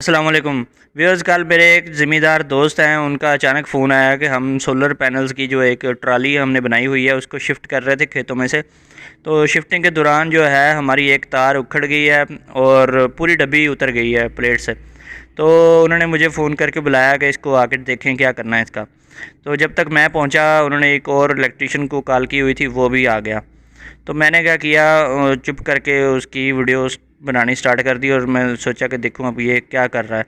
अस्सलाम वालेकुम व्यूअर्स। कल मेरे एक ज़िम्मेदार दोस्त हैं, उनका अचानक फ़ोन आया कि हम सोलर पैनल्स की जो एक ट्राली हमने बनाई हुई है उसको शिफ्ट कर रहे थे खेतों में से। तो शिफ्टिंग के दौरान जो है हमारी एक तार उखड़ गई है और पूरी डब्बी उतर गई है प्लेट से। तो उन्होंने मुझे फ़ोन करके बुलाया कि इसको आके देखें क्या करना है इसका। तो जब तक मैं पहुंचा उन्होंने एक और इलेक्ट्रीशियन को कॉल की हुई थी, वो भी आ गया। तो मैंने क्या किया, चुप करके उसकी वीडियोस बनानी स्टार्ट कर दी और मैं सोचा कि देखूं अब ये क्या कर रहा है।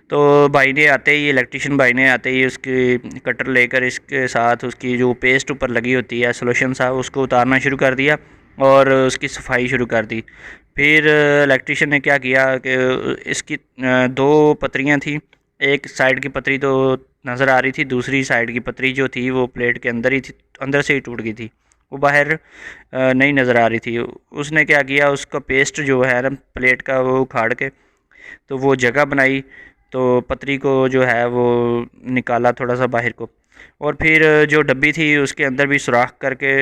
तो भाई ने आते ही, इलेक्ट्रीशियन भाई ने आते ही उसकी कटर लेकर इसके साथ उसकी जो पेस्ट ऊपर लगी होती है सॉल्यूशन सा, उसको उतारना शुरू कर दिया और उसकी सफाई शुरू कर दी। फिर इलेक्ट्रीशियन ने क्या किया कि इसकी दो पतरियां थी। एक साइड की पतरी तो नज़र आ रही थी, दूसरी साइड की पतरी जो थी वो प्लेट के अंदर ही थी, अंदर से ही टूट गई थी, वो बाहर नहीं नज़र आ रही थी। उसने क्या किया, उसका पेस्ट जो है ना प्लेट का वो उखाड़ के तो वो जगह बनाई, तो पतरी को जो है वो निकाला थोड़ा सा बाहर को, और फिर जो डब्बी थी उसके अंदर भी सुराख करके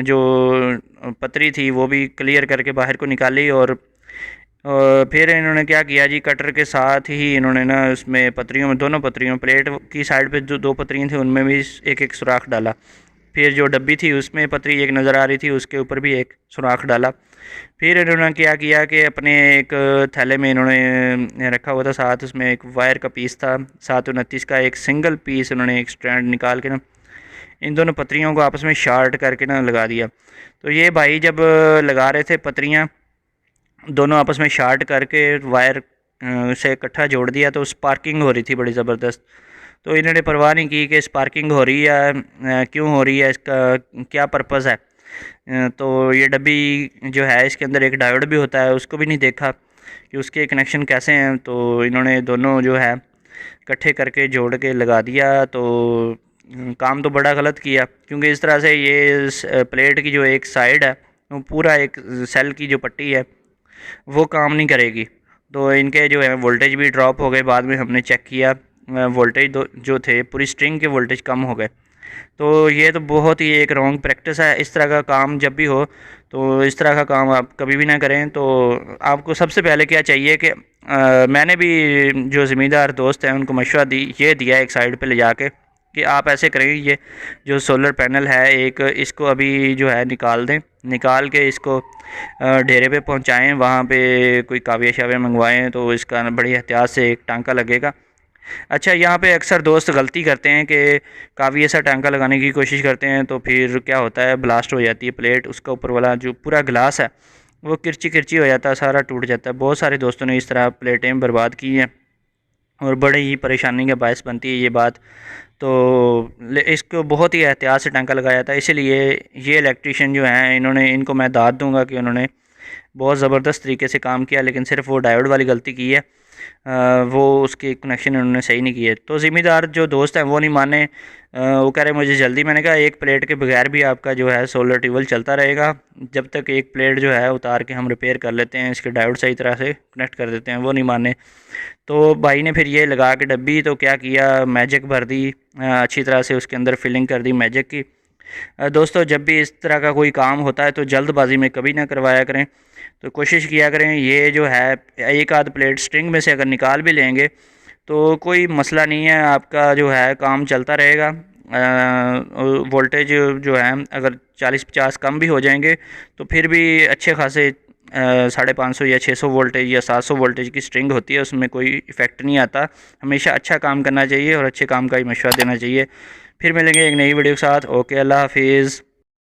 जो पतरी थी वो भी क्लियर करके बाहर को निकाली। और फिर इन्होंने क्या किया जी, कटर के साथ ही इन्होंने ना उसमें पतरियों में, दोनों पतरियों प्लेट की साइड पे जो दो पतरियाँ थी उनमें भी एक एक सुराख डाला। फिर जो डब्बी थी उसमें पतरी एक नज़र आ रही थी, उसके ऊपर भी एक सुराख डाला। फिर इन्होंने क्या किया कि अपने एक थैले में इन्होंने रखा हुआ था, साथ उसमें एक वायर का पीस था 729 का, एक सिंगल पीस इन्होंने एक स्ट्रैंड निकाल के ना इन दोनों पतरियों को आपस में शार्ट करके ना लगा दिया। तो ये भाई जब लगा रहे थे पतरियाँ दोनों आपस में शार्ट करके वायर से इकट्ठा जोड़ दिया, तो स्पार्किंग हो रही थी बड़ी ज़बरदस्त। तो इन्होंने परवाह नहीं की कि स्पार्किंग हो रही है, क्यों हो रही है, इसका क्या पर्पज़ है। तो ये डब्बी जो है इसके अंदर एक डायोड भी होता है, उसको भी नहीं देखा कि उसके कनेक्शन कैसे हैं। तो इन्होंने दोनों जो है इकट्ठे करके जोड़ के लगा दिया। तो काम तो बड़ा गलत किया, क्योंकि इस तरह से ये प्लेट की जो एक साइड है वो पूरा एक सेल की जो पट्टी है वो काम नहीं करेगी। तो इनके जो है वोल्टेज भी ड्रॉप हो गए, बाद में हमने चेक किया वोल्टेज जो थे पूरी स्ट्रिंग के वोल्टेज कम हो गए। तो ये तो बहुत ही एक रॉन्ग प्रैक्टिस है। इस तरह का काम जब भी हो तो इस तरह का काम आप कभी भी ना करें। तो आपको सबसे पहले क्या चाहिए कि मैंने भी जो ज़िम्मेदार दोस्त हैं उनको मशवरा ये दिया एक साइड पे ले जाके कि आप ऐसे करें, ये जो सोलर पैनल है एक, इसको अभी जो है निकाल दें, निकाल के इसको डेरे पे पहुंचाएं, वहाँ पे कोई काविया शाविया मंगवाएं तो इसका बड़ी एहतियात से एक टांका लगेगा। अच्छा, यहाँ पे अक्सर दोस्त गलती करते हैं कि काफ़ी ऐसा टांका लगाने की कोशिश करते हैं, तो फिर क्या होता है, ब्लास्ट हो जाती है प्लेट, उसका ऊपर वाला जो पूरा गिलास है वो किरची किरची हो जाता है, सारा टूट जाता है। बहुत सारे दोस्तों ने इस तरह प्लेटें बर्बाद की हैं और बड़े ही परेशानी का बायस बनती है ये बात। तो इसको बहुत ही एहतियात से टांका लगाया था, इसीलिए ये इलेक्ट्रीशियन जो हैं इन्होंने, इनको मैं दाद दूंगा कि उन्होंने बहुत ज़बरदस्त तरीके से काम किया, लेकिन सिर्फ वो डायोड वाली गलती की है। वो उसके कनेक्शन उन्होंने सही नहीं किए। तो ज़िम्मेदार जो दोस्त हैं वो नहीं माने, वो कह रहे मुझे जल्दी। मैंने कहा एक प्लेट के बगैर भी आपका जो है सोलर ट्यूबवेल चलता रहेगा, जब तक एक प्लेट जो है उतार के हम रिपेयर कर लेते हैं, इसके डायोड सही तरह से कनेक्ट कर देते हैं। वो नहीं माने। तो भाई ने फिर ये लगा के डब्बी तो क्या किया, मैजिक भर दी, अच्छी तरह से उसके अंदर फिलिंग कर दी मैजिक की। दोस्तों, जब भी इस तरह का कोई काम होता है तो जल्दबाजी में कभी ना करवाया करें। तो कोशिश किया करें, ये जो है एक आध प्लेट स्ट्रिंग में से अगर निकाल भी लेंगे तो कोई मसला नहीं है, आपका जो है काम चलता रहेगा। वोल्टेज जो है अगर 40-50 कम भी हो जाएंगे तो फिर भी अच्छे खासे 550 या 600 वोल्टेज या 700 वोल्टेज की स्ट्रिंग होती है, उसमें कोई इफ़ेक्ट नहीं आता। हमेशा अच्छा काम करना चाहिए और अच्छे काम का ही मशवरा देना चाहिए। फिर मिलेंगे एक नई वीडियो के साथ। ओके, अल्लाह हाफिज़।